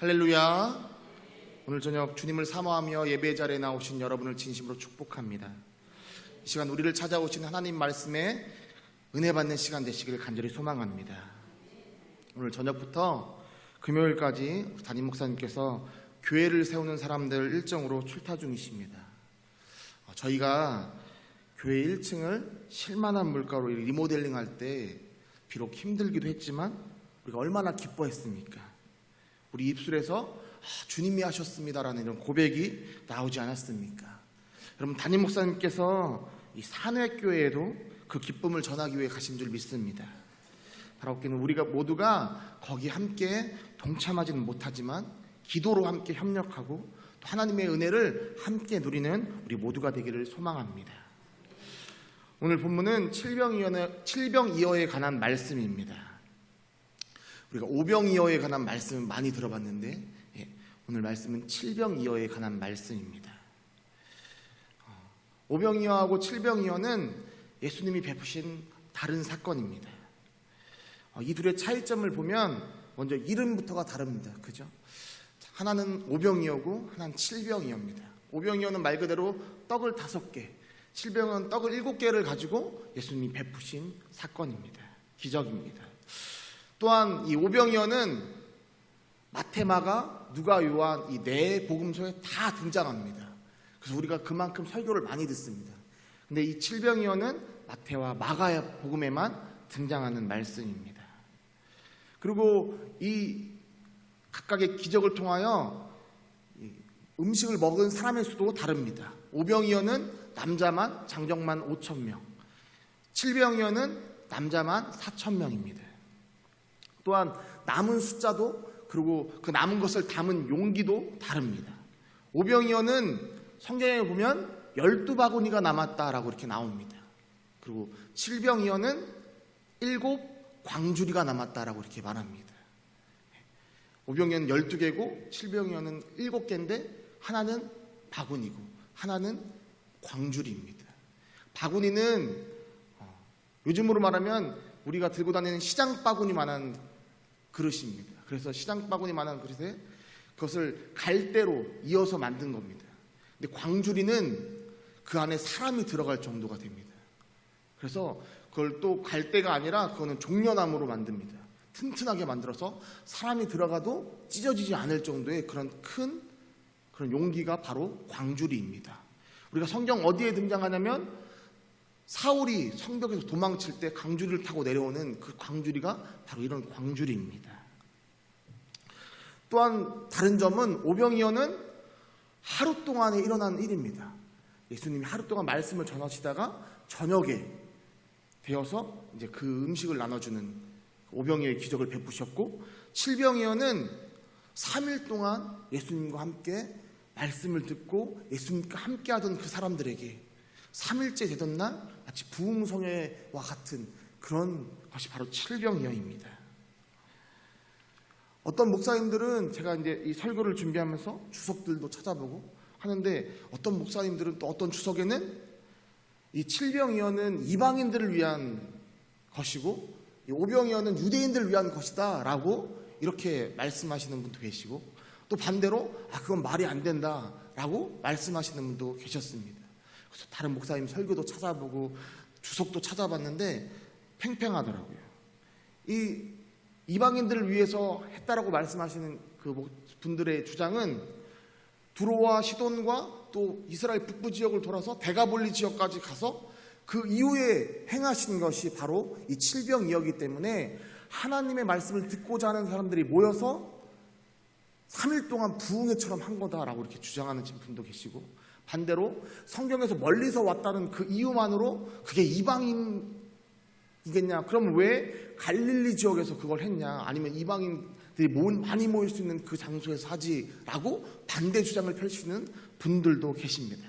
할렐루야. 오늘 저녁 주님을 사모하며 예배 자리에 나오신 여러분을 진심으로 축복합니다. 이 시간 우리를 찾아오신 하나님 말씀에 은혜 받는 시간 되시기를 간절히 소망합니다. 오늘 저녁부터 금요일까지 담임 목사님께서 교회를 세우는 사람들 일정으로 출타 중이십니다. 저희가 교회 1층을 실만한 물가로 리모델링 할 때 비록 힘들기도 했지만 우리가 얼마나 기뻐했습니까? 우리 입술에서 주님이 하셨습니다라는 이런 고백이 나오지 않았습니까? 여러분, 담임 목사님께서 이 산회교회에도 그 기쁨을 전하기 위해 가신 줄 믿습니다. 바로 우리가 모두가 거기 함께 동참하지는 못하지만 기도로 함께 협력하고 또 하나님의 은혜를 함께 누리는 우리 모두가 되기를 소망합니다. 오늘 본문은 칠병이어에 관한 말씀입니다. 우리가 오병이어에 관한 말씀은 많이 들어봤는데 오늘 말씀은 칠병이어에 관한 말씀입니다. 오병이어하고 칠병이어는 예수님이 베푸신 다른 사건입니다. 이 둘의 차이점을 보면 먼저 이름부터가 다릅니다. 그죠? 하나는 오병이어고 하나는 칠병이어입니다. 오병이어는 말 그대로 떡을 5개, 칠병은 떡을 7개를 가지고 예수님이 베푸신 사건입니다. 기적입니다. 또한 이 오병이어는 마태, 마가, 누가, 요한 이 네 복음서에 다 등장합니다. 그래서 우리가 그만큼 설교를 많이 듣습니다. 근데 이 칠병이어는 마태와 마가 복음에만 등장하는 말씀입니다. 그리고 이 각각의 기적을 통하여 음식을 먹은 사람의 수도 다릅니다. 오병이어는 남자만 장정만 5,000명, 칠병이어는 남자만 4,000명입니다. 또한 남은 숫자도 그리고 그 남은 것을 담은 용기도 다릅니다. 오병이어는 성경에 보면 12바구니가 남았다라고 이렇게 나옵니다. 그리고 칠병이어는 7광주리가 남았다라고 이렇게 말합니다. 오병이어는 12개고 칠병이어는 7개인데 하나는 바구니고 하나는 광주리입니다. 바구니는 요즘으로 말하면 우리가 들고 다니는 시장 바구니만한 그릇입니다. 그래서 시장 바구니만한 그릇에 그것을 갈대로 이어서 만든 겁니다. 근데 광주리는 그 안에 사람이 들어갈 정도가 됩니다. 그래서 그걸 또 갈대가 아니라 그거는 종려나무로 만듭니다. 튼튼하게 만들어서 사람이 들어가도 찢어지지 않을 정도의 그런 큰 그런 용기가 바로 광주리입니다. 우리가 성경 어디에 등장하냐면 사울이 성벽에서 도망칠 때 광주리를 타고 내려오는 그 광주리가 바로 이런 광주리입니다. 또한 다른 점은 오병이어는 하루 동안에 일어난 일입니다. 예수님이 하루 동안 말씀을 전하시다가 저녁에 되어서 이제 그 음식을 나눠주는 오병이어의 기적을 베푸셨고, 칠병이어는 3일 동안 예수님과 함께 말씀을 듣고 예수님과 함께 하던 그 사람들에게 3일째 되던 날 마치 부흥성회와 같은 그런 것이 바로 칠병이어입니다. 어떤 목사님들은 제가 이제 이 설교를 준비하면서 주석들도 찾아보고 하는데 어떤 목사님들은 또 어떤 주석에는 이 칠병이어는 이방인들을 위한 것이고 이 오병이어는 유대인들을 위한 것이다 라고 이렇게 말씀하시는 분도 계시고, 또 반대로 그건 말이 안 된다 라고 말씀하시는 분도 계셨습니다. 그래서 다른 목사님 설교도 찾아보고 주석도 찾아봤는데 팽팽하더라고요. 이 이방인들을 위해서 했다라고 말씀하시는 그 분들의 주장은 두로와 시돈과 또 이스라엘 북부 지역을 돌아서 데가볼리 지역까지 가서 그 이후에 행하신 것이 바로 이 칠병이어이기 때문에 하나님의 말씀을 듣고자 하는 사람들이 모여서 3일 동안 부흥회처럼 한 거다라고 이렇게 주장하는 분도 계시고, 반대로 성경에서 멀리서 왔다는 그 이유만으로 그게 이방인이겠냐, 그럼 왜 갈릴리 지역에서 그걸 했냐, 아니면 이방인들이 많이 모일 수 있는 그 장소에서 하지라고 반대 주장을 펼치는 분들도 계십니다.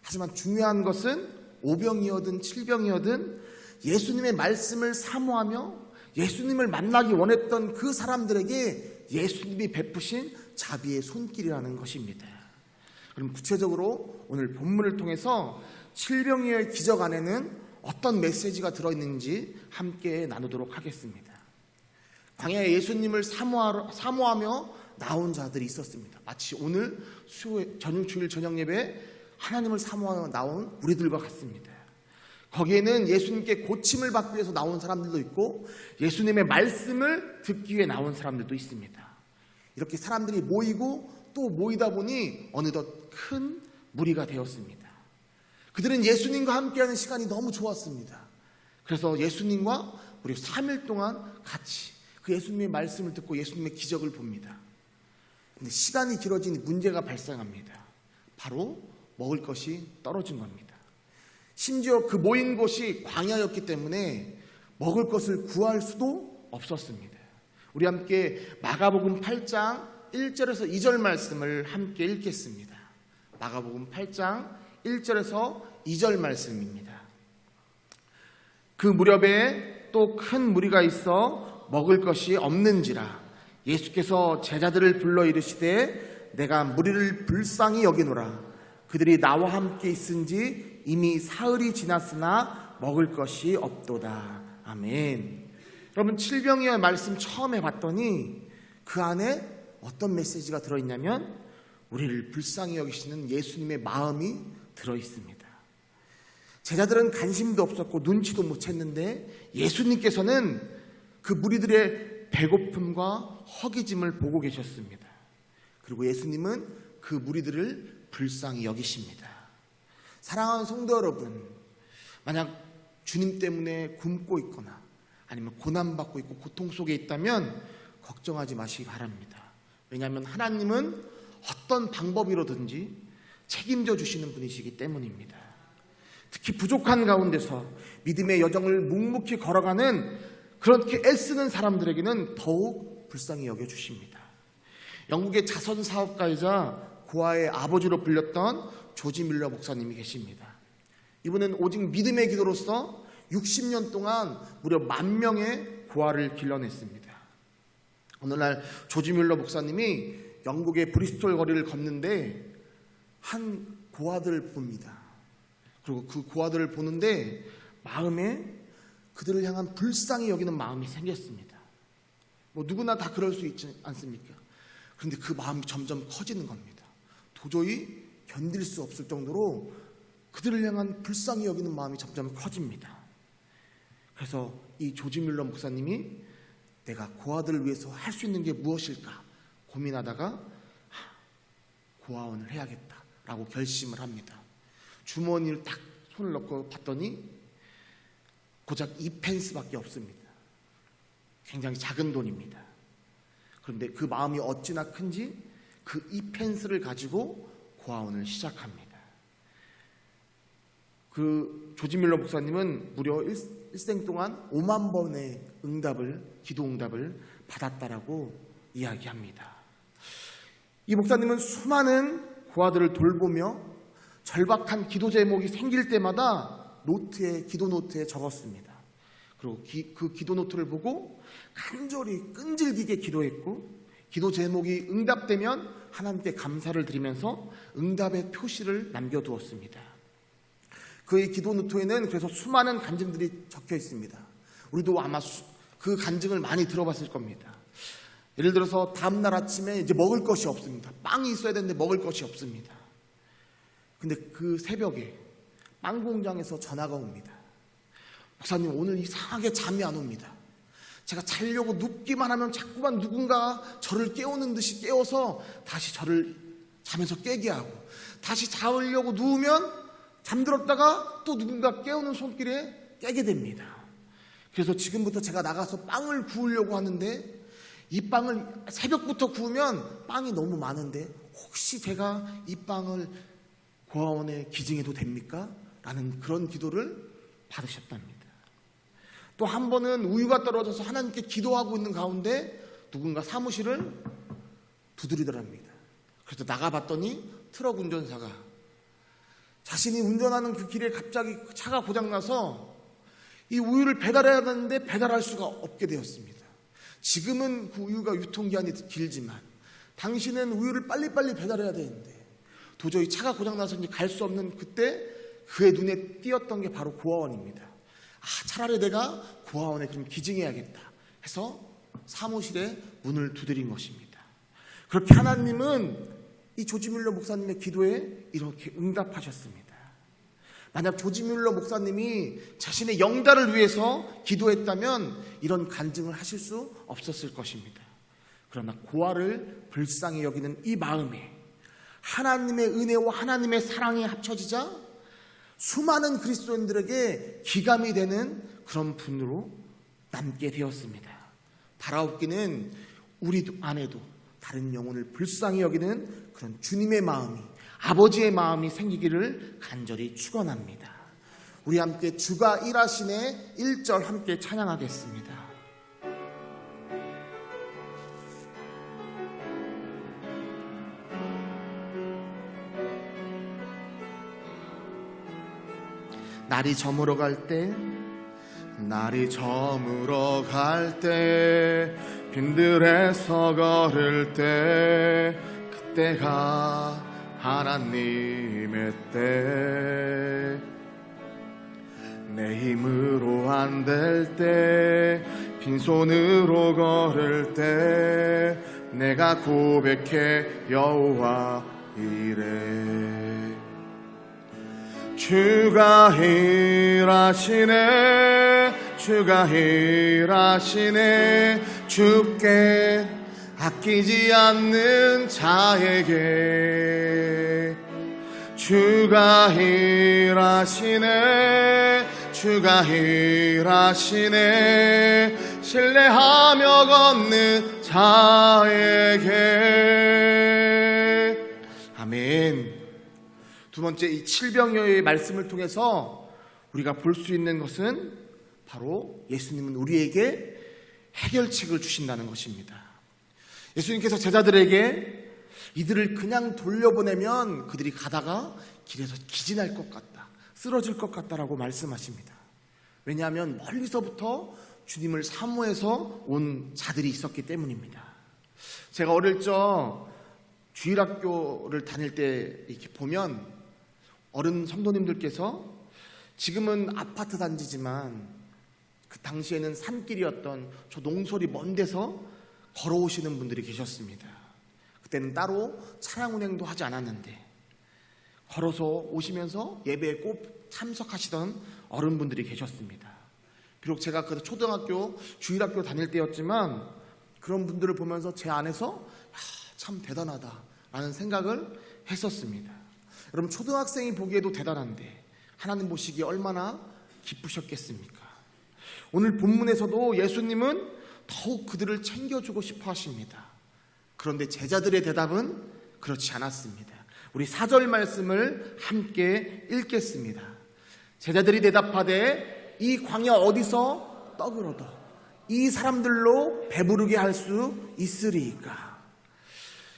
하지만 중요한 것은 오병이어든 칠병이어든 예수님의 말씀을 사모하며 예수님을 만나기 원했던 그 사람들에게 예수님이 베푸신 자비의 손길이라는 것입니다. 그럼 구체적으로 오늘 본문을 통해서 칠병이어의 기적 안에는 어떤 메시지가 들어있는지 함께 나누도록 하겠습니다. 광야에 예수님을 사모하며 나온 자들이 있었습니다. 마치 오늘 주일 저녁 예배 하나님을 사모하며 나온 우리들과 같습니다. 거기에는 예수님께 고침을 받기 위해서 나온 사람들도 있고 예수님의 말씀을 듣기 위해 나온 사람들도 있습니다. 이렇게 사람들이 모이고 또 모이다 보니 어느덧 큰 무리가 되었습니다. 그들은 예수님과 함께하는 시간이 너무 좋았습니다. 그래서 예수님과 무려 3일 동안 같이 그 예수님의 말씀을 듣고 예수님의 기적을 봅니다. 근데 시간이 길어지니 문제가 발생합니다. 바로 먹을 것이 떨어진 겁니다. 심지어 그 모인 곳이 광야였기 때문에 먹을 것을 구할 수도 없었습니다. 우리 함께 마가복음 8장 1절에서 2절 말씀을 함께 읽겠습니다. 마가복음 8장 1절에서 2절 말씀입니다. 그 무렵에 또 큰 무리가 있어 먹을 것이 없는지라 예수께서 제자들을 불러 이르시되 내가 무리를 불쌍히 여기노라. 그들이 나와 함께 있은지 이미 사흘이 지났으나 먹을 것이 없도다. 아멘. 여러분, 칠병이의 말씀 처음 해봤더니 그 안에 어떤 메시지가 들어있냐면 우리를 불쌍히 여기시는 예수님의 마음이 들어있습니다. 제자들은 관심도 없었고 눈치도 못 챘는데 예수님께서는 그 무리들의 배고픔과 허기짐을 보고 계셨습니다. 그리고 예수님은 그 무리들을 불쌍히 여기십니다. 사랑하는 성도 여러분, 만약 주님 때문에 굶고 있거나 아니면 고난받고 있고 고통 속에 있다면 걱정하지 마시기 바랍니다. 왜냐하면 하나님은 어떤 방법으로든지 책임져 주시는 분이시기 때문입니다. 특히 부족한 가운데서 믿음의 여정을 묵묵히 걸어가는 그렇게 애쓰는 사람들에게는 더욱 불쌍히 여겨주십니다. 영국의 자선사업가이자 고아의 아버지로 불렸던 조지 밀러 목사님이 계십니다. 이분은 오직 믿음의 기도로서 60년 동안 무려 10,000명의 고아를 길러냈습니다. 오늘날 조지 밀러 목사님이 영국의 브리스톨 거리를 걷는데 한 고아들을 봅니다. 그리고 그 고아들을 보는데 마음에 그들을 향한 불쌍히 여기는 마음이 생겼습니다. 누구나 다 그럴 수 있지 않습니까? 그런데 그 마음이 점점 커지는 겁니다. 도저히 견딜 수 없을 정도로 그들을 향한 불쌍히 여기는 마음이 점점 커집니다. 그래서 이 조지 밀러 목사님이 내가 고아들을 위해서 할 수 있는 게 무엇일까 고민하다가 고아원을 해야겠다라고 결심을 합니다. 주머니를 딱 손을 넣고 봤더니 고작 2펜스밖에 없습니다. 굉장히 작은 돈입니다. 그런데 그 마음이 어찌나 큰지 그 2펜스를 가지고 고아원을 시작합니다. 그 조지 밀러 목사님은 무려 일생 동안 5만 번의 기도 응답을 받았다라고 이야기합니다. 이 목사님은 수많은 고아들을 돌보며 절박한 기도 제목이 생길 때마다 기도 노트에 적었습니다. 그리고 그 기도 노트를 보고 간절히 끈질기게 기도했고 기도 제목이 응답되면 하나님께 감사를 드리면서 응답의 표시를 남겨두었습니다. 그의 기도 노트에는 그래서 수많은 간증들이 적혀 있습니다. 우리도 아마 그 간증을 많이 들어봤을 겁니다. 예를 들어서 다음날 아침에 이제 먹을 것이 없습니다. 빵이 있어야 되는데 먹을 것이 없습니다. 근데 그 새벽에 빵 공장에서 전화가 옵니다. 목사님, 오늘 이상하게 잠이 안 옵니다. 제가 자려고 눕기만 하면 자꾸만 누군가 저를 깨우는 듯이 깨워서 다시 저를 잠에서 깨게 하고 다시 자려고 누우면 잠들었다가 또 누군가 깨우는 손길에 깨게 됩니다. 그래서 지금부터 제가 나가서 빵을 구우려고 하는데 이 빵을 새벽부터 구우면 빵이 너무 많은데 혹시 제가 이 빵을 고아원에 기증해도 됩니까? 라는 그런 기도를 받으셨답니다. 또 한 번은 우유가 떨어져서 하나님께 기도하고 있는 가운데 누군가 사무실을 두드리더랍니다. 그래서 나가봤더니 트럭 운전사가 자신이 운전하는 그 길에 갑자기 차가 고장나서 이 우유를 배달해야 하는데 배달할 수가 없게 되었습니다. 지금은 그 우유가 유통기한이 길지만 당신은 우유를 빨리빨리 배달해야 되는데 도저히 차가 고장나서 갈 수 없는 그때 그의 눈에 띄었던 게 바로 고아원입니다. 차라리 내가 고아원에 그럼 기증해야겠다 해서 사무실에 문을 두드린 것입니다. 그렇게 하나님은 이 조지 뮬러 목사님의 기도에 이렇게 응답하셨습니다. 만약 조지 뮬러 목사님이 자신의 영달을 위해서 기도했다면 이런 간증을 하실 수 없었을 것입니다. 그러나 고아를 불쌍히 여기는 이 마음에 하나님의 은혜와 하나님의 사랑이 합쳐지자 수많은 그리스도인들에게 기감이 되는 그런 분으로 남게 되었습니다. 바라옵기는 우리 안에도 다른 영혼을 불쌍히 여기는 그런 주님의 마음이, 아버지의 마음이 생기기를 간절히 축원합니다. 우리 함께 주가 일하시네 1절 함께 찬양하겠습니다. 날이 저물어 갈 때, 날이 저물어 갈 때, 빈들에서 걸을 때, 그때가 하나님의 때. 내 힘으로 안 될 때, 빈손으로 걸을 때, 내가 고백해 여호와 이래. 주가 일하시네, 주가 일하시네, 주께 아끼지 않는 자에게. 주가 일하시네, 주가 일하시네, 신뢰하며 걷는 자에게. 아멘. 두 번째, 이 칠병여의 말씀을 통해서 우리가 볼 수 있는 것은 바로 예수님은 우리에게 해결책을 주신다는 것입니다. 예수님께서 제자들에게 이들을 그냥 돌려보내면 그들이 가다가 길에서 기진할 것 같다, 쓰러질 것 같다라고 말씀하십니다. 왜냐하면 멀리서부터 주님을 사모해서 온 자들이 있었기 때문입니다. 제가 어릴 적 주일학교를 다닐 때 이렇게 보면 어른 성도님들께서, 지금은 아파트 단지지만 그 당시에는 산길이었던 저 농설이 먼 데서 걸어오시는 분들이 계셨습니다. 그때는 따로 차량 운행도 하지 않았는데 걸어서 오시면서 예배에 꼭 참석하시던 어른분들이 계셨습니다. 비록 제가 그 초등학교, 주일학교 다닐 때였지만 그런 분들을 보면서 제 안에서 참 대단하다라는 생각을 했었습니다. 여러분, 초등학생이 보기에도 대단한데 하나님 보시기에 얼마나 기쁘셨겠습니까? 오늘 본문에서도 예수님은 더욱 그들을 챙겨주고 싶어 하십니다. 그런데 제자들의 대답은 그렇지 않았습니다. 우리 4절 말씀을 함께 읽겠습니다. 제자들이 대답하되 이 광야 어디서 떡을 얻어 이 사람들로 배부르게 할 수 있으리이까.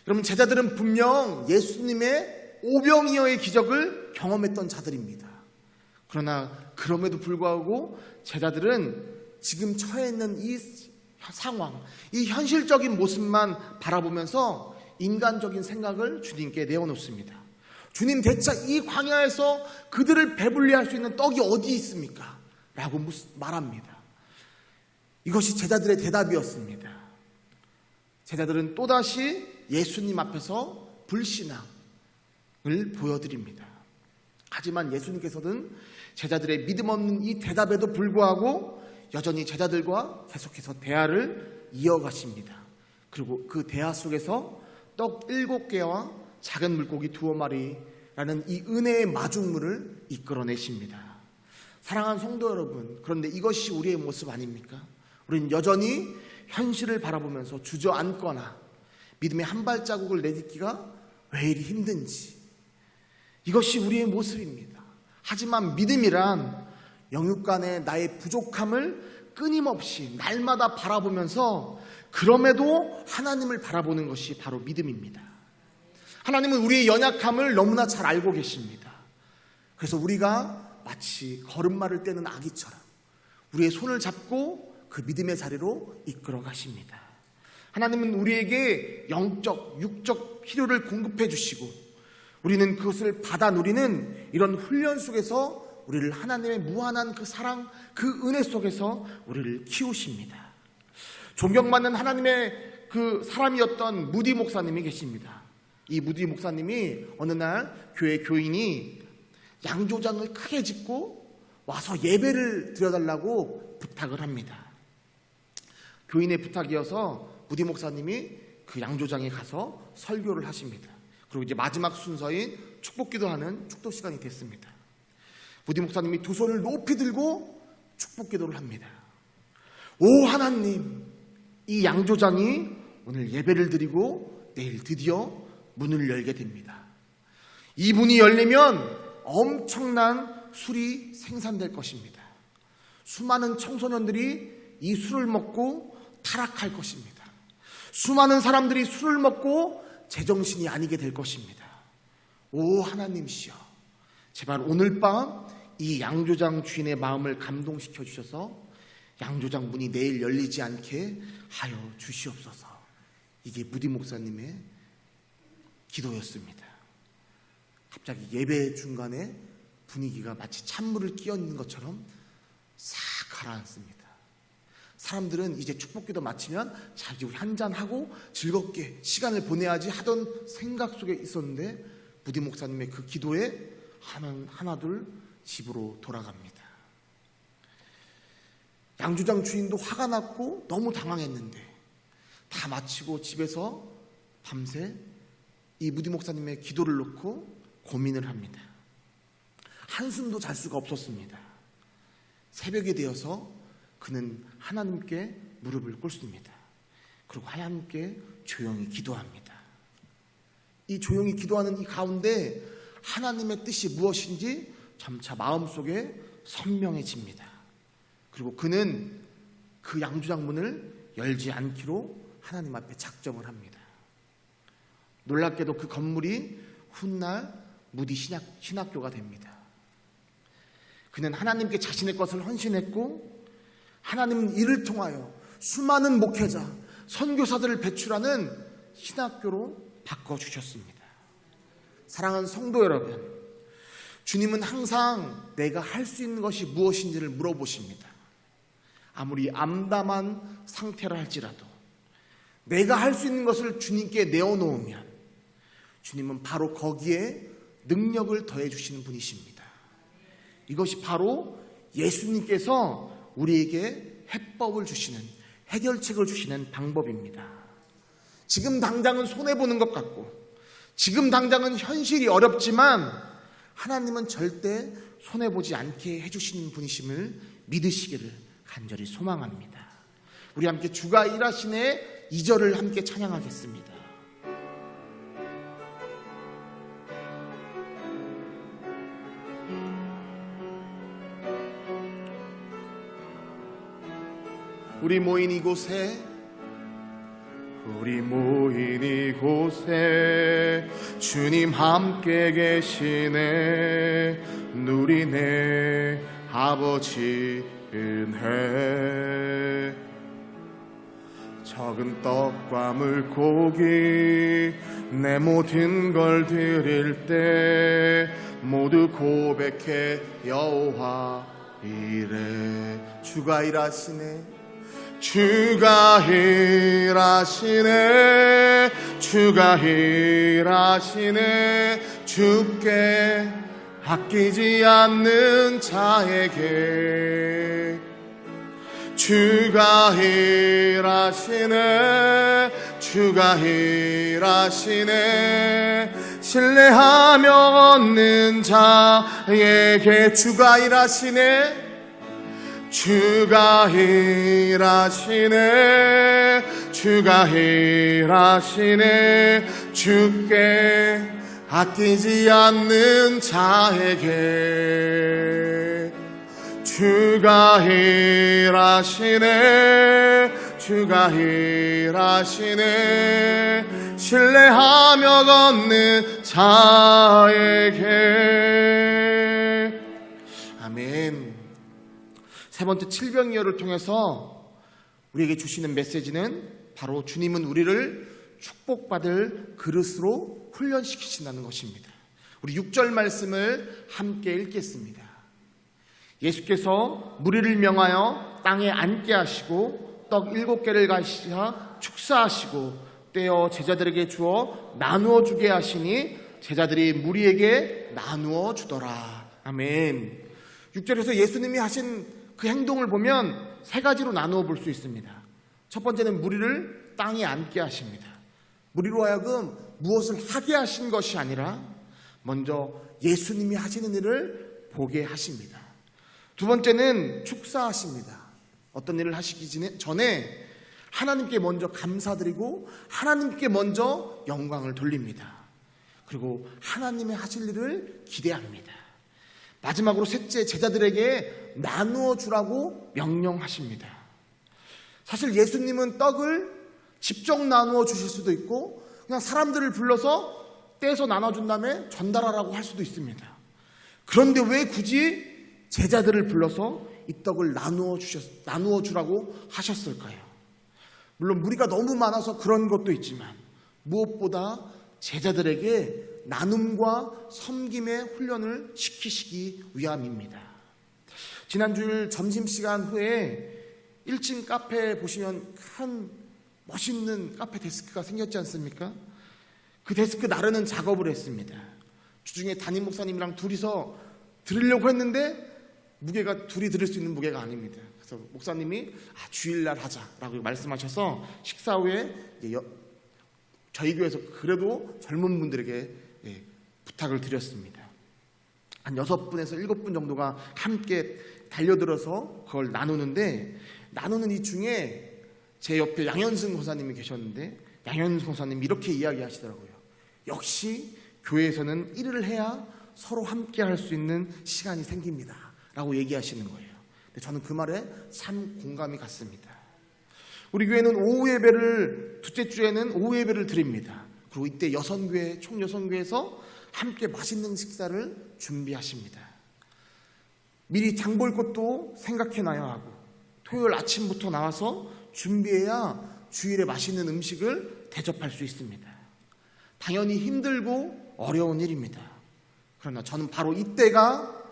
여러분, 제자들은 분명 예수님의 오병이어의 기적을 경험했던 자들입니다. 그러나 그럼에도 불구하고 제자들은 지금 처해 있는 이 상황, 이 현실적인 모습만 바라보면서 인간적인 생각을 주님께 내어놓습니다. 주님, 대체 이 광야에서 그들을 배불리 할 수 있는 떡이 어디 있습니까? 라고 말합니다. 이것이 제자들의 대답이었습니다. 제자들은 또다시 예수님 앞에서 불신앙을 보여드립니다. 하지만 예수님께서는 제자들의 믿음 없는 이 대답에도 불구하고 여전히 제자들과 계속해서 대화를 이어가십니다. 그리고 그 대화 속에서 떡 7개와 작은 물고기 2마리라는 이 은혜의 마중물을 이끌어내십니다. 사랑하는 성도 여러분, 그런데 이것이 우리의 모습 아닙니까? 우리는 여전히 현실을 바라보면서 주저앉거나 믿음의 한 발자국을 내딛기가 왜 이리 힘든지, 이것이 우리의 모습입니다. 하지만 믿음이란 영육간의 나의 부족함을 끊임없이 날마다 바라보면서 그럼에도 하나님을 바라보는 것이 바로 믿음입니다. 하나님은 우리의 연약함을 너무나 잘 알고 계십니다. 그래서 우리가 마치 걸음마를 떼는 아기처럼 우리의 손을 잡고 그 믿음의 자리로 이끌어 가십니다. 하나님은 우리에게 영적, 육적 필요를 공급해 주시고 우리는 그것을 받아 누리는 이런 훈련 속에서 우리를 하나님의 무한한 그 사랑, 그 은혜 속에서 우리를 키우십니다. 존경받는 하나님의 그 사람이었던 무디 목사님이 계십니다. 이 무디 목사님이 어느 날 교회 교인이 양조장을 크게 짓고 와서 예배를 드려달라고 부탁을 합니다. 교인의 부탁이어서 무디 목사님이 그 양조장에 가서 설교를 하십니다. 그리고 이제 마지막 순서인 축복기도하는 축도 시간이 됐습니다. 무디 목사님이 두 손을 높이 들고 축복기도를 합니다. 오 하나님, 이 양조장이 오늘 예배를 드리고 내일 드디어 문을 열게 됩니다. 이 문이 열리면 엄청난 술이 생산될 것입니다. 수많은 청소년들이 이 술을 먹고 타락할 것입니다. 수많은 사람들이 술을 먹고 제정신이 아니게 될 것입니다. 오 하나님이시여, 제발 오늘 밤 이 양조장 주인의 마음을 감동시켜 주셔서 양조장 문이 내일 열리지 않게 하여 주시옵소서. 이게 무디 목사님의 기도였습니다. 갑자기 예배 중간에 분위기가 마치 찬물을 끼얹는 것처럼 싹 가라앉습니다. 사람들은 이제 축복기도 마치면 자 이제 우리 한잔하고 즐겁게 시간을 보내야지 하던 생각 속에 있었는데 무디 목사님의 그 기도에 하나둘 집으로 돌아갑니다. 양조장 주인도 화가 났고 너무 당황했는데 다 마치고 집에서 밤새 이 무디 목사님의 기도를 놓고 고민을 합니다. 한숨도 잘 수가 없었습니다. 새벽이 되어서 그는 하나님께 무릎을 꿇습니다. 그리고 하나님께 조용히 기도합니다. 이 조용히 기도하는 이 가운데 하나님의 뜻이 무엇인지 점차 마음속에 선명해집니다. 그리고 그는 그 양조장 문을 열지 않기로 하나님 앞에 작정을 합니다. 놀랍게도 그 건물이 훗날 무디 신학교가 됩니다. 그는 하나님께 자신의 것을 헌신했고 하나님은 이를 통하여 수많은 목회자, 선교사들을 배출하는 신학교로 바꿔주셨습니다. 사랑하는 성도 여러분, 주님은 항상 내가 할 수 있는 것이 무엇인지를 물어보십니다. 아무리 암담한 상태라 할지라도 내가 할 수 있는 것을 주님께 내어놓으면 주님은 바로 거기에 능력을 더해 주시는 분이십니다. 이것이 바로 예수님께서 우리에게 해법을 주시는, 해결책을 주시는 방법입니다. 지금 당장은 손해보는 것 같고 지금 당장은 현실이 어렵지만 하나님은 절대 손해보지 않게 해주시는 분이심을 믿으시기를 간절히 소망합니다. 우리 함께 주가 일하시네 2절을 함께 찬양하겠습니다. 우리 모인 이곳에 주님 함께 계시네. 누리네 아버지 은혜. 적은 떡과 물고기 내 모든 걸 드릴 때 모두 고백해 여호와 이래. 주가 일하시네. 주가 일하시네. 주가 일하시네. 주께 아끼지 않는 자에게 주가 일하시네. 주가 일하시네. 신뢰하며 얻는 자에게 주가 일하시네. 주가 일하시네. 주가 일하시네. 주께 아끼지 않는 자에게 주가 일하시네. 주가 일하시네. 신뢰하며 걷는 자에게. 아멘. 세 번째 칠병이어를 통해서 우리에게 주시는 메시지는 바로 주님은 우리를 축복받을 그릇으로 훈련시키신다는 것입니다. 우리 6절 말씀을 함께 읽겠습니다. 예수께서 무리를 명하여 땅에 앉게 하시고 떡 7개를 가시사 축사하시고 떼어 제자들에게 주어 나누어 주게 하시니 제자들이 무리에게 나누어 주더라. 아멘. 6절에서 예수님이 하신 그 행동을 보면 세 가지로 나누어 볼 수 있습니다. 첫 번째는 무리를 땅에 앉게 하십니다. 무리로 하여금 무엇을 하게 하신 것이 아니라 먼저 예수님이 하시는 일을 보게 하십니다. 두 번째는 축사하십니다. 어떤 일을 하시기 전에 하나님께 먼저 감사드리고 하나님께 먼저 영광을 돌립니다. 그리고 하나님의 하실 일을 기대합니다. 마지막으로 셋째, 제자들에게 나누어 주라고 명령하십니다. 사실 예수님은 떡을 직접 나누어 주실 수도 있고 그냥 사람들을 불러서 떼서 나눠준 다음에 전달하라고 할 수도 있습니다. 그런데 왜 굳이 제자들을 불러서 이 떡을 나누어 주라고 하셨을까요? 물론 무리가 너무 많아서 그런 것도 있지만 무엇보다 제자들에게 나눔과 섬김의 훈련을 시키시기 위함입니다. 지난주일 점심시간 후에 1층 카페에 보시면 큰 멋있는 카페 데스크가 생겼지 않습니까? 그 데스크 나르는 작업을 했습니다. 주중에 담임 목사님이랑 둘이서 들으려고 했는데 무게가 둘이 들을 수 있는 무게가 아닙니다. 그래서 목사님이 주일날 하자라고 말씀하셔서 식사 후에 저희 교회에서 그래도 젊은 분들에게 부탁을 드렸습니다. 한 6분에서 7분 정도가 함께 달려들어서 그걸 나누는데 나누는 이 중에 제 옆에 양현승 권사님이 계셨는데 양현승 권사님이 이렇게 이야기하시더라고요. 역시 교회에서는 일을 해야 서로 함께 할 수 있는 시간이 생깁니다 라고 얘기하시는 거예요. 근데 저는 그 말에 참 공감이 갔습니다. 우리 교회는 오후 예배를 둘째 주에는 오후 예배를 드립니다. 그리고 이때 여선교회 총 여선교회에서 함께 맛있는 식사를 준비하십니다. 미리 장 볼 것도 생각해놔야 하고 토요일 아침부터 나와서 준비해야 주일에 맛있는 음식을 대접할 수 있습니다. 당연히 힘들고 어려운 일입니다. 그러나 저는 바로 이때가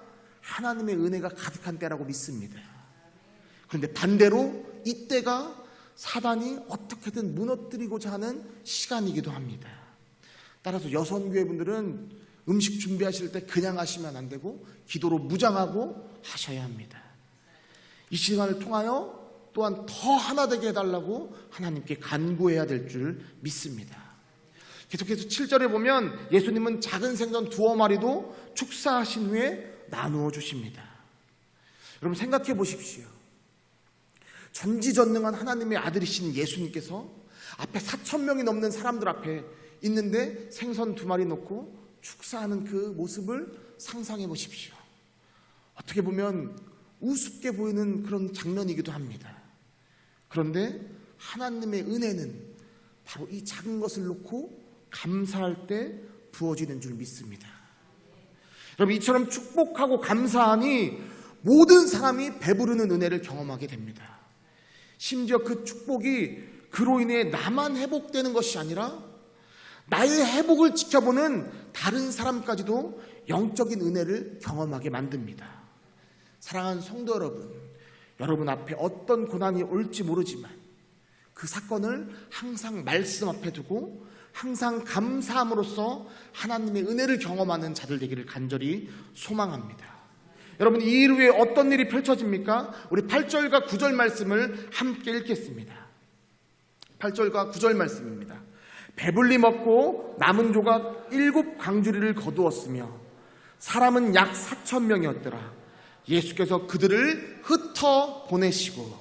하나님의 은혜가 가득한 때라고 믿습니다. 그런데 반대로 이때가 사단이 어떻게든 무너뜨리고자 하는 시간이기도 합니다. 따라서 여선교회 분들은 음식 준비하실 때 그냥 하시면 안 되고 기도로 무장하고 하셔야 합니다. 이 시간을 통하여 또한 더 하나 되게 해달라고 하나님께 간구해야 될 줄 믿습니다. 계속해서 7절에 보면 예수님은 작은 생선 2마리도 축사하신 후에 나누어 주십니다. 여러분 생각해 보십시오. 전지전능한 하나님의 아들이신 예수님께서 앞에 4,000명이 넘는 사람들 앞에 있는데 생선 2마리 놓고 축사하는 그 모습을 상상해 보십시오. 어떻게 보면 우습게 보이는 그런 장면이기도 합니다. 그런데 하나님의 은혜는 바로 이 작은 것을 놓고 감사할 때 부어지는 줄 믿습니다. 여러분 이처럼 축복하고 감사하니 모든 사람이 배부르는 은혜를 경험하게 됩니다. 심지어 그 축복이 그로 인해 나만 회복되는 것이 아니라 나의 회복을 지켜보는 다른 사람까지도 영적인 은혜를 경험하게 만듭니다. 사랑하는 성도 여러분, 여러분 앞에 어떤 고난이 올지 모르지만 그 사건을 항상 말씀 앞에 두고 항상 감사함으로써 하나님의 은혜를 경험하는 자들 되기를 간절히 소망합니다. 여러분 이 일 후에 어떤 일이 펼쳐집니까? 우리 8절과 9절 말씀을 함께 읽겠습니다. 8절과 9절 말씀입니다. 배불리 먹고 남은 조각 7 광주리를 거두었으며 사람은 약 4,000명이었더라. 예수께서 그들을 흩어 보내시고.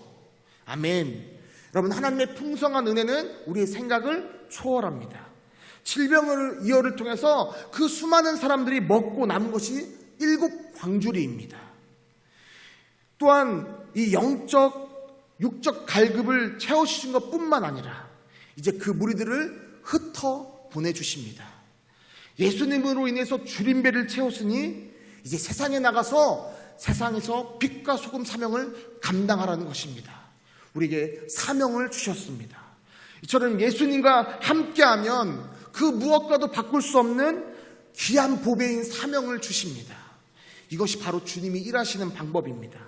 아멘. 여러분 하나님의 풍성한 은혜는 우리의 생각을 초월합니다. 질병을 통해서 그 수많은 사람들이 먹고 남은 것이 7 광주리입니다. 또한 이 영적 육적 갈급을 채우신 것뿐만 아니라 이제 그 무리들을 흩어 보내주십니다. 예수님으로 인해서 줄임배를 채웠으니 이제 세상에 나가서 세상에서 빛과 소금 사명을 감당하라는 것입니다. 우리에게 사명을 주셨습니다. 이처럼 예수님과 함께하면 그 무엇과도 바꿀 수 없는 귀한 보배인 사명을 주십니다. 이것이 바로 주님이 일하시는 방법입니다.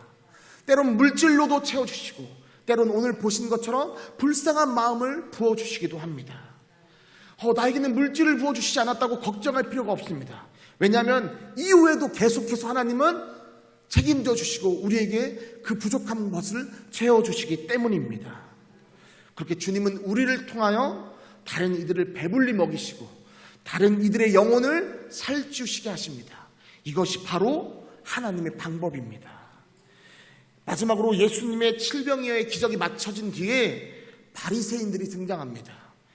때론 물질로도 채워주시고 때론 오늘 보신 것처럼 불쌍한 마음을 부어주시기도 합니다. 나에게는 물질을 부어주시지 않았다고 걱정할 필요가 없습니다. 왜냐하면 이후에도 계속해서 하나님은 책임져 주시고 우리에게 그 부족한 것을 채워주시기 때문입니다. 그렇게 주님은 우리를 통하여 다른 이들을 배불리 먹이시고 다른 이들의 영혼을 살찌우시게 하십니다. 이것이 바로 하나님의 방법입니다. 마지막으로 예수님의 칠병이어의 기적이 마쳐진 뒤에 바리새인들이 등장합니다.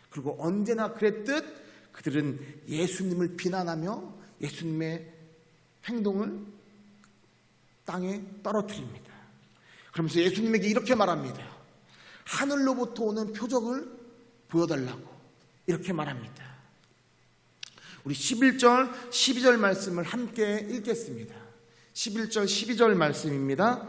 그리고 언제나 그랬듯 그들은 예수님을 비난하며 예수님의 행동을 땅에 떨어뜨립니다. 그러면서 예수님에게 이렇게 말합니다. 하늘로부터 오는 표적을 보여달라고 이렇게 말합니다. 우리 11절, 12절 말씀을 함께 읽겠습니다. 11절, 12절 말씀입니다.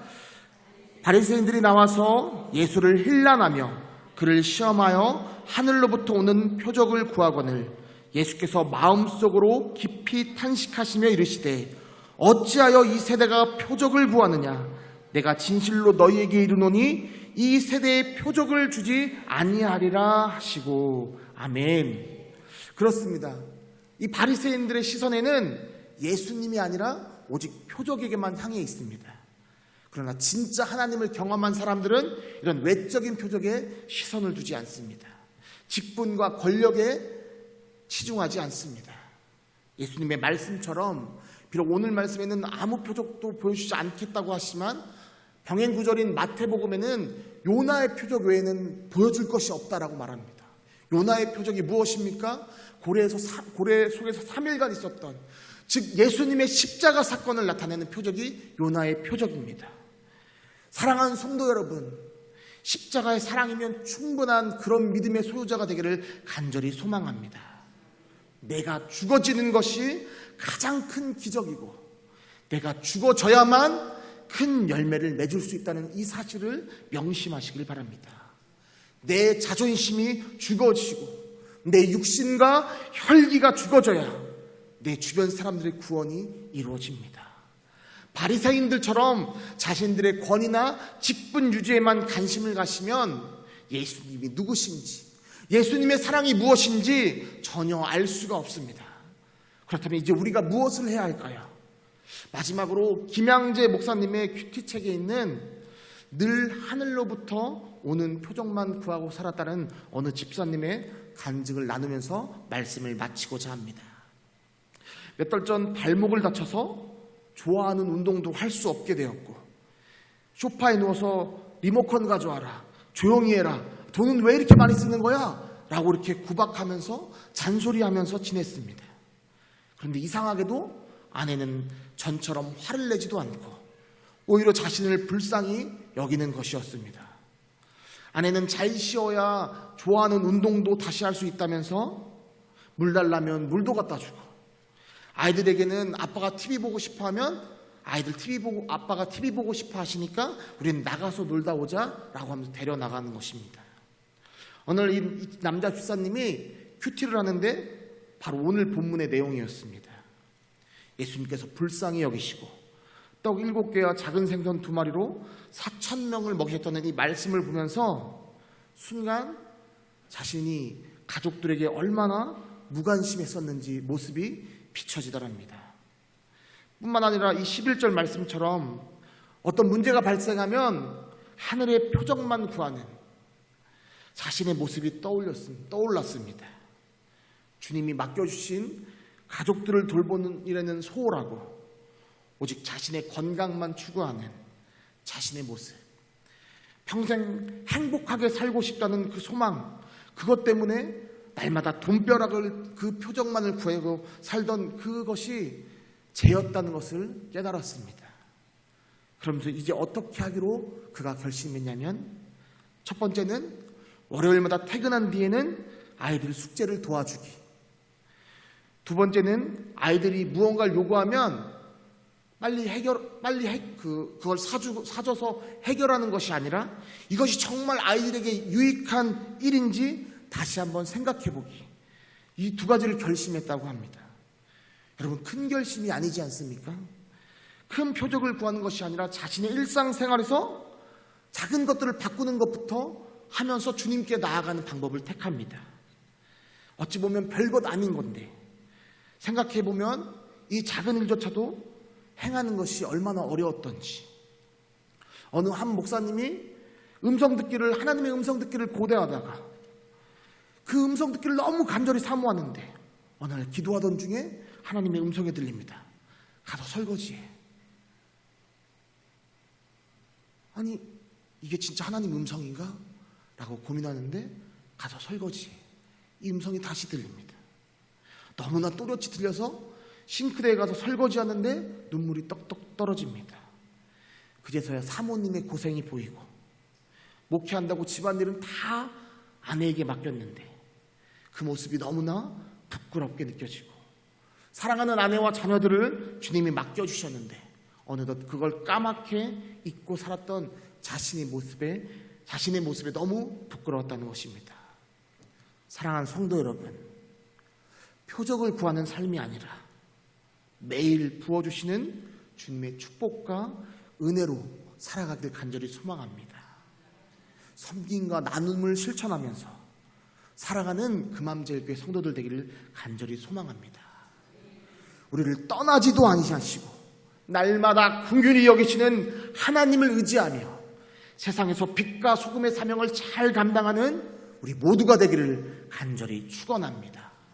바리새인들이 나와서 예수를 힐난하며 그를 시험하여 하늘로부터 오는 표적을 구하거늘 예수께서 마음속으로 깊이 탄식하시며 이르시되 어찌하여 이 세대가 표적을 구하느냐 내가 진실로 너희에게 이르노니 이 세대에 표적을 주지 아니하리라 하시고 아멘. 그렇습니다. 이 바리새인들의 시선에는 예수님이 아니라 오직 표적에게만 향해 있습니다. 그러나 진짜 하나님을 경험한 사람들은 이런 외적인 표적에 시선을 두지 않습니다. 직분과 권력에 치중하지 않습니다. 예수님의 말씀처럼 비록 오늘 말씀에는 아무 표적도 보여주지 않겠다고 하지만 병행구절인 마태복음에는 요나의 표적 외에는 보여줄 것이 없다라고 말합니다. 요나의 표적이 무엇입니까? 고래 속에서 3일간 있었던, 즉 예수님의 십자가 사건을 나타내는 표적이 요나의 표적입니다. 사랑하는 성도 여러분, 십자가의 사랑이면 충분한 그런 믿음의 소유자가 되기를 간절히 소망합니다. 내가 죽어지는 것이 가장 큰 기적이고 내가 죽어져야만 큰 열매를 맺을 수 있다는 이 사실을 명심하시길 바랍니다. 내 자존심이 죽어지고 내 육신과 혈기가 죽어져야 내 주변 사람들의 구원이 이루어집니다. 바리새인들처럼 자신들의 권위나 직분 유지에만 관심을 가시면 예수님이 누구신지, 예수님의 사랑이 무엇인지 전혀 알 수가 없습니다. 그렇다면 이제 우리가 무엇을 해야 할까요? 마지막으로 김양재 목사님의 큐티책에 있는 늘 하늘로부터 오는 표적만 구하고 살았다는 어느 집사님의 간증을 나누면서 말씀을 마치고자 합니다. 몇 달 전 발목을 다쳐서 좋아하는 운동도 할 수 없게 되었고 소파에 누워서 리모컨 가져와라, 조용히 해라, 돈은 왜 이렇게 많이 쓰는 거야? 라고 이렇게 구박하면서 잔소리하면서 지냈습니다. 그런데 이상하게도 아내는 전처럼 화를 내지도 않고 오히려 자신을 불쌍히 여기는 것이었습니다. 아내는 잘 쉬어야 좋아하는 운동도 다시 할 수 있다면서 물 달라면 물도 갖다 주고, 아이들에게는 아빠가 TV 보고 싶어 하면 아이들 아빠가 TV 보고 싶어 하시니까 우리는 나가서 놀다 오자 라고 하면서 데려나가는 것입니다. 오늘 이 남자 집사님이 큐티를 하는데 바로 오늘 본문의 내용이었습니다. 예수님께서 불쌍히 여기시고 떡 7개와 작은 생선 2마리로 4,000명을 먹이셨다는 이 말씀을 보면서 순간 자신이 가족들에게 얼마나 무관심했었는지 모습이 비춰지더랍니다. 뿐만 아니라 이 11절 말씀처럼 어떤 문제가 발생하면 하늘의 표적만 구하는 자신의 모습이 떠올랐습니다. 주님이 맡겨주신 가족들을 돌보는 일에는 소홀하고 오직 자신의 건강만 추구하는 자신의 모습, 평생 행복하게 살고 싶다는 그 소망, 그것 때문에 날마다 돈벼락을 그 표적만을 구하고 살던 그것이 죄였다는 것을 깨달았습니다. 그러면서 이제 어떻게 하기로 그가 결심했냐면, 첫 번째는 월요일마다 퇴근한 뒤에는 아이들 숙제를 도와주기, 두 번째는 아이들이 무언가를 요구하면 그걸 사줘서 해결하는 것이 아니라 이것이 정말 아이들에게 유익한 일인지 다시 한번 생각해보기, 이 두 가지를 결심했다고 합니다. 여러분, 큰 결심이 아니지 않습니까? 큰 표적을 구하는 것이 아니라 자신의 일상생활에서 작은 것들을 바꾸는 것부터 하면서 주님께 나아가는 방법을 택합니다. 어찌 보면 별것 아닌 건데 생각해보면 이 작은 일조차도 행하는 것이 얼마나 어려웠던지. 어느 한 목사님이 하나님의 음성 듣기를 고대하다가 그 음성 듣기를 너무 간절히 사모하는데 어느 날 기도하던 중에 하나님의 음성이 들립니다. 가서 설거지해. 아니, 이게 진짜 하나님 음성인가? 라고 고민하는데 가서 설거지해. 이 음성이 다시 들립니다. 너무나 또렷이 들려서 싱크대에 가서 설거지하는데 눈물이 떡떡 떨어집니다. 그제서야 사모님의 고생이 보이고 목회한다고 집안일은 다 아내에게 맡겼는데 그 모습이 너무나 부끄럽게 느껴지고 사랑하는 아내와 자녀들을 주님이 맡겨주셨는데 어느덧 그걸 까맣게 잊고 살았던 자신의 모습에 너무 부끄러웠다는 것입니다. 사랑하는 성도 여러분, 표적을 구하는 삶이 아니라 매일 부어주시는 주님의 축복과 은혜로 살아가길 간절히 소망합니다. 섬김과 나눔을 실천하면서 살아가는 금암제일교회 성도들 되기를 간절히 소망합니다. 우리를 떠나지도 아니하시고 날마다 긍휼히 여기시는 하나님을 의지하며 세상에서 빛과 소금의 사명을 잘 감당하는 우리 모두가 되기를 간절히 축원합니다.